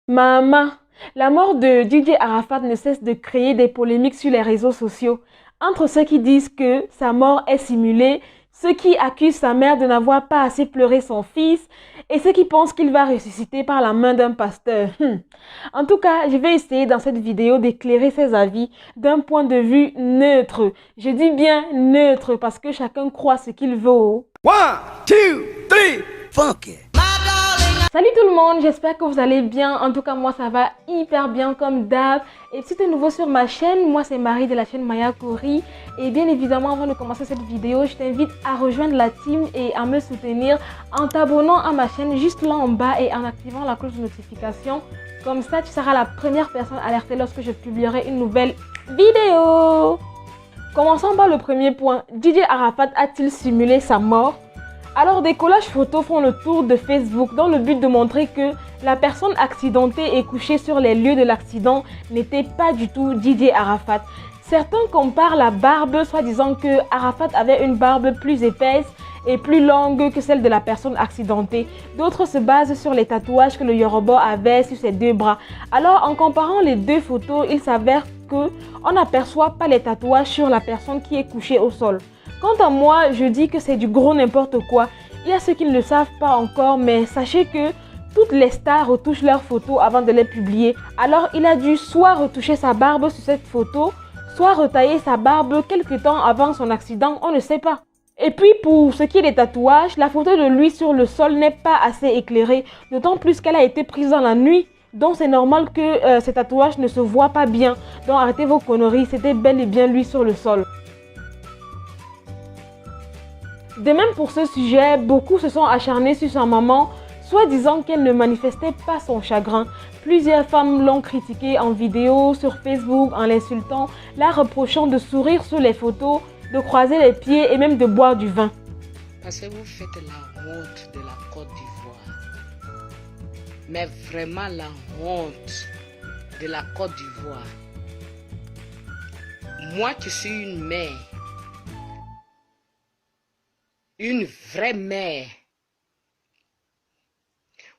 Maman, la mort de Didier Arafat ne cesse de créer des polémiques sur les réseaux sociaux. Entre ceux qui disent que sa mort est simulée, ceux qui accusent sa mère de n'avoir pas assez pleuré son fils et ceux qui pensent qu'il va ressusciter par la main d'un pasteur. En tout cas, je vais essayer dans cette vidéo d'éclairer ses avis d'un point de vue neutre. Je dis bien neutre parce que chacun croit ce qu'il veut. 1, 2, 3, funk it. Salut tout le monde, j'espère que vous allez bien. En tout cas, moi ça va hyper bien comme d'hab. Et si tu es nouveau sur ma chaîne, moi c'est Marie de la chaîne Maya Kori. Et bien évidemment, avant de commencer cette vidéo, je t'invite à rejoindre la team et à me soutenir en t'abonnant à ma chaîne juste là en bas et en activant la cloche de notification. Comme ça, tu seras la première personne alertée lorsque je publierai une nouvelle vidéo. Commençons par le premier point. Didier Arafat a-t-il simulé sa mort? Alors, des collages photos font le tour de Facebook dans le but de montrer que la personne accidentée et couchée sur les lieux de l'accident n'était pas du tout Didier Arafat. Certains comparent la barbe, soi-disant que Arafat avait une barbe plus épaisse et plus longue que celle de la personne accidentée. D'autres se basent sur les tatouages que le Yoruba avait sur ses deux bras. Alors, en comparant les deux photos, il s'avère qu'on n'aperçoit pas les tatouages sur la personne qui est couchée au sol. Quant à moi, je dis que c'est du gros n'importe quoi. Il y a ceux qui ne le savent pas encore, mais sachez que toutes les stars retouchent leurs photos avant de les publier. Alors, il a dû soit retoucher sa barbe sur cette photo, soit retailler sa barbe quelque temps avant son accident, on ne sait pas. Et puis, pour ce qui est des tatouages, la photo de lui sur le sol n'est pas assez éclairée, d'autant plus qu'elle a été prise dans la nuit. Donc, c'est normal que ces tatouages ne se voient pas bien. Donc, arrêtez vos conneries, c'était bel et bien lui sur le sol. De même pour ce sujet, beaucoup se sont acharnés sur sa maman, soit disant qu'elle ne manifestait pas son chagrin. Plusieurs femmes l'ont critiquée en vidéo sur Facebook en l'insultant, la reprochant de sourire sur les photos, de croiser les pieds et même de boire du vin. Parce que vous faites la honte de la Côte d'Ivoire. Mais vraiment la honte de la Côte d'Ivoire. Moi qui suis une mère, une vraie mère.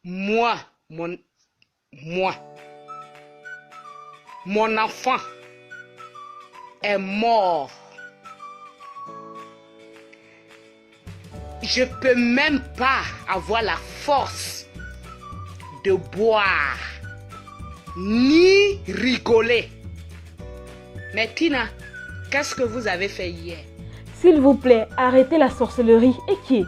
Moi, mon enfant est mort. Je peux même pas avoir la force de boire ni rigoler. Mais Tina, qu'est-ce que vous avez fait hier? S'il vous plaît, arrêtez la sorcellerie. Et qui est?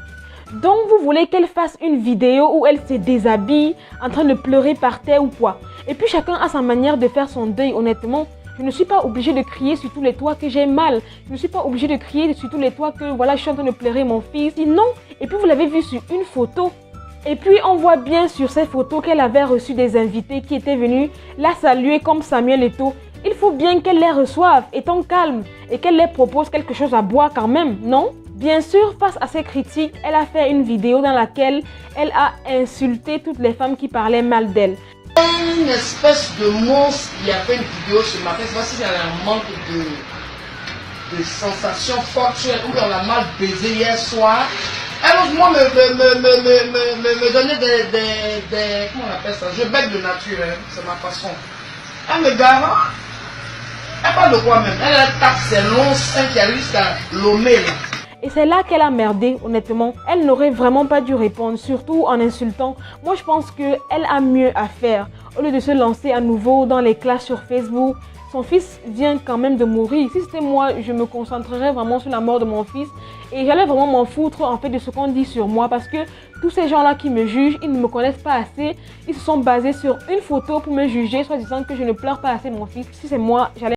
Donc vous voulez qu'elle fasse une vidéo où elle se déshabille en train de pleurer par terre ou quoi? Et puis chacun a sa manière de faire son deuil, honnêtement. Je ne suis pas obligée de crier sur tous les toits que j'ai mal. Je ne suis pas obligée de crier sur tous les toits que voilà, je suis en train de pleurer mon fils. Non. Et puis vous l'avez vu sur une photo. Et puis on voit bien sur ces photos qu'elle avait reçu des invités qui étaient venus la saluer comme Samuel Eto'o. Il faut bien qu'elle les reçoive, étant calme, et qu'elle les propose quelque chose à boire quand même, non? Bien sûr, face à ces critiques, elle a fait une vidéo dans laquelle elle a insulté toutes les femmes qui parlaient mal d'elle. Une espèce de monstre qui a fait une vidéo ce matin, c'est parce qu'il y a un manque de sensations fortes, ou on a mal baisé hier soir. Elle ose moi me donner des comment on appelle ça? Je bête de nature, hein, c'est ma façon. Elle me garde. Elle parle de quoi même? Elle tape ses longs seins qui arrivent jusqu'à Lomé. Et c'est là qu'elle a merdé, honnêtement. Elle n'aurait vraiment pas dû répondre, surtout en insultant. Moi, je pense qu'elle a mieux à faire. Au lieu de se lancer à nouveau dans les clashs sur Facebook, son fils vient quand même de mourir. Si c'était moi, je me concentrerais vraiment sur la mort de mon fils. Et j'allais vraiment m'en foutre en fait de ce qu'on dit sur moi. Parce que tous ces gens-là qui me jugent, ils ne me connaissent pas assez. Ils se sont basés sur une photo pour me juger, soit disant que je ne pleure pas assez mon fils. Si c'est moi, j'allais